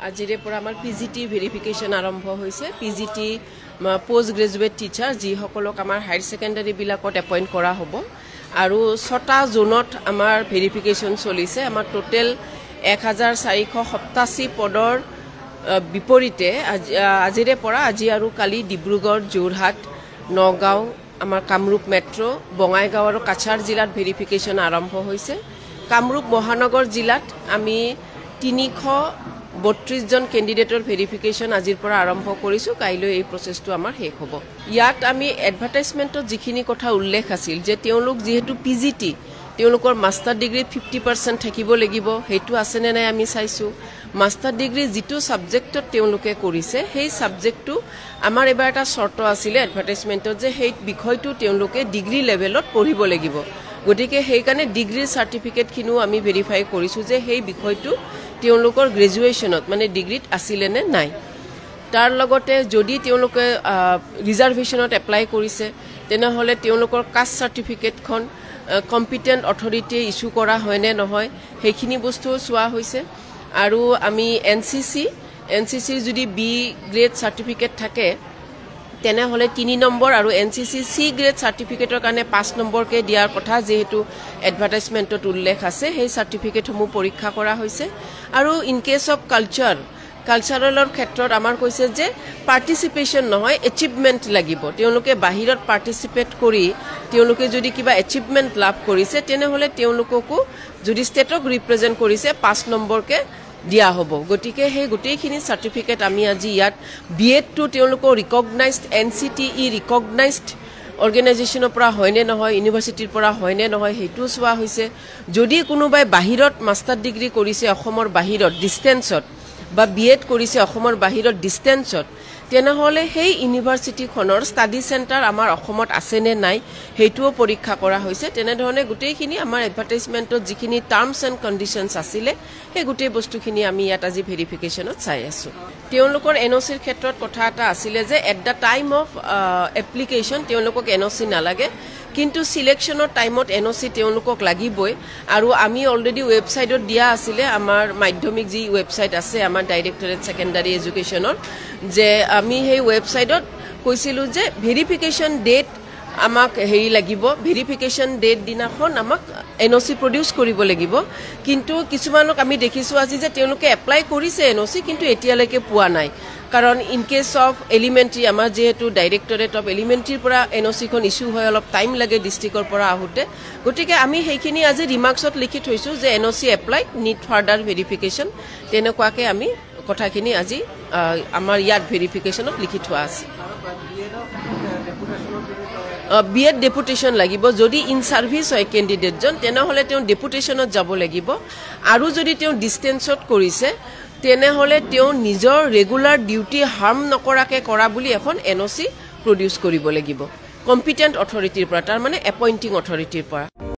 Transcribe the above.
আজিৰে পৰা আমাৰ পিজিটি ভেৰিফিকেশ্যন আৰম্ভ হৈছে। পিজিটি পোষ্ট গ্ৰেজুৱেট টিচাৰ যিসকলক আমাৰ হায়াৰ ছেকেণ্ডাৰী বিলাকত এপইণ্ট কৰা হ'ব আৰু 6টা জোনত আমাৰ ভেৰিফিকেশ্যন চলিছে। আমাৰ টোটেল 1487 পদৰ বিপৰীতে আজিৰে পৰা আজি আৰু কালি ডিব্ৰুগড়, যোৰহাট, নগাঁও, আমাৰ কামৰূপ মেট্ৰ', বঙাইগাঁও আৰু কাছাৰ জিলাত ভেৰিফিকেশ্যন আৰম্ভ হৈছে। কামৰূপ মহানগৰ জিলাত আমি 332 জন কেণ্ডিডেটৰ ভেৰিফিকেশ্যন আজিৰ পৰা আৰম্ভ কৰিছোঁ। কাইলৈ এই প্ৰচেছটো আমাৰ শেষ হ'ব। ইয়াত আমি এডভাৰটাইজমেণ্টত যিখিনি কথা উল্লেখ আছিল যে তেওঁলোক যিহেতু পিজিটি তেওঁলোকৰ মাষ্টাৰ ডিগ্ৰীত 50% থাকিব লাগিব, সেইটো আছেনে নাই আমি চাইছোঁ। মাষ্টাৰ ডিগ্ৰী যিটো ছাবজেক্টত তেওঁলোকে কৰিছে সেই ছাবজেক্টটো আমাৰ এবাৰ এটা চৰ্ত আছিলে এডভাৰটাইজমেণ্টত যে সেই বিষয়টো তেওঁলোকে ডিগ্ৰী লেভেলত পঢ়িব লাগিব। গতিকে সেইকাৰণে ডিগ্ৰীৰ চাৰ্টিফিকেটখিনিও আমি ভেৰিফাই কৰিছোঁ যে সেই বিষয়টো তেওঁলোকৰ গ্ৰেজুৱেশ্যনত মানে ডিগ্ৰীত আছিলে নে নাই। তাৰ লগতে যদি তেওঁলোকে ৰিজাৰ্ভেশ্যনত এপ্লাই কৰিছে তেনেহ'লে তেওঁলোকৰ কাষ্ট চাৰ্টিফিকেটখন কম্পিটেণ্ট অথৰিটিয়ে ইছ্যু কৰা হয়নে নহয় সেইখিনি বস্তুও চোৱা হৈছে। আৰু আমি এনচিচিৰ যদি বি গ্ৰেড চাৰ্টিফিকেট থাকে তেনেহ'লে 3 নম্বৰ আৰু এনচিচি চি গ্ৰেড চাৰ্টিফিকেটৰ কাৰণে 5 নম্বৰকৈ দিয়াৰ কথা যিহেতু এডভাৰটাইজমেণ্টত উল্লেখ আছে সেই চাৰ্টিফিকেটসমূহ পৰীক্ষা কৰা হৈছে। আৰু ইন কেছ অফ কালচাৰেলৰ ক্ষেত্ৰত আমাৰ কৈছে যে পাৰ্টিচিপেশ্যন নহয় এচিভমেণ্ট লাগিব। তেওঁলোকে বাহিৰত পাৰ্টিচিপেট কৰি তেওঁলোকে যদি কিবা এচিভমেণ্ট লাভ কৰিছে তেনেহ'লে তেওঁলোককো যদি ষ্টেটক ৰিপ্ৰেজেণ্ট কৰিছে 5 নম্বৰকৈ দিয়া হ'ব। গতিকে সেই গোটেইখিনি চাৰ্টিফিকেট আমি আজি ইয়াত বিএডটো তেওঁলোকৰ ৰিকগনাইজড NCTE ৰিকগনাইজড অৰ্গেনাইজেশ্যনৰ পৰা হয়নে নহয়, ইউনিভাৰ্চিটিৰ পৰা হয়নে নহয় সেইটোও চোৱা হৈছে। যদি কোনোবাই বাহিৰত মাষ্টাৰ ডিগ্ৰী কৰিছে অসমৰ বাহিৰত ডিষ্টেঞ্চত বা বিএড কৰিছে অসমৰ বাহিৰত ডিষ্টেঞ্চত তেনেহ'লে সেই ইউনিভাৰ্চিটিখনৰ ষ্টাডি চেণ্টাৰ আমাৰ অসমত আছেনে নাই সেইটোও পৰীক্ষা কৰা হৈছে। তেনেধৰণে গোটেইখিনি আমাৰ এডভাৰটাইজমেণ্টত যিখিনি টাৰ্মছ এণ্ড কণ্ডিশ্যনছ আছিলে সেই গোটেই বস্তুখিনি আমি ইয়াত আজি ভেৰিফিকেশ্যনত চাই আছোঁ। তেওঁলোকৰ NOCৰ ক্ষেত্ৰত কথা এটা আছিলে যে at the time of application তেওঁলোকক NOC নালাগে, কিন্তু চিলেকশ্যনৰ টাইমত NOC তেওঁলোকক লাগিবই। আৰু আমি অলৰেডি ৱেবছাইটত দিয়া আছিলে আমাৰ মাধ্যমিক যি ৱেবছাইট আছে আমাৰ ডাইৰেক্টৰেট ছেকেণ্ডাৰী এডুকেশ্যনৰ, যে আমি সেই ৱেবছাইটত কৈছিলোঁ যে ভেৰিফিকেশ্যন ডেট আমাক লাগিব, ভেৰিফিকেশ্যন ডেট দিনাখন আমাক NOC প্ৰডিউচ কৰিব লাগিব। কিন্তু কিছুমানক আমি দেখিছোঁ আজি যে তেওঁলোকে এপ্লাই কৰিছে NOC কিন্তু এতিয়ালৈকে পোৱা নাই। কাৰণ ইন কেছ অফ এলিমেণ্টাৰী আমাৰ যিহেতু ডাইৰেক্টৰেট অফ এলিমেণ্টাৰীৰ পৰা NOCখন ইছ্যু হয় অলপ টাইম লাগে ডিষ্ট্ৰিক্টৰ পৰা আহোঁতে। গতিকে আমি সেইখিনি আজি ৰিমাৰ্কছত লিখি থৈছোঁ যে NOC applied need further verification, তেনেকুৱাকৈ আমি কথাখিনি আজি আমাৰ ইয়াত ভেৰিফিকেশ্যনত লিখি থোৱা আছে। বিএড ডেপুটেশ্যন লাগিব। যদি ইন ছাৰ্ভিচ হয় কেণ্ডিডেটজন তেনেহ'লে তেওঁ ডেপুটেশ্যনত যাব লাগিব। আৰু যদি তেওঁ ডিষ্টেঞ্চত কৰিছে তেনেহ'লে তেওঁ নিজৰ ৰেগুলাৰ ডিউটি হাৰ্ম নকৰাকৈ কৰা বুলি এখন NOC প্ৰডিউচ কৰিব লাগিব কম্পিটেণ্ট অথৰিটিৰ পৰা, তাৰমানে এপইণ্টিং অথৰিটিৰ পৰা।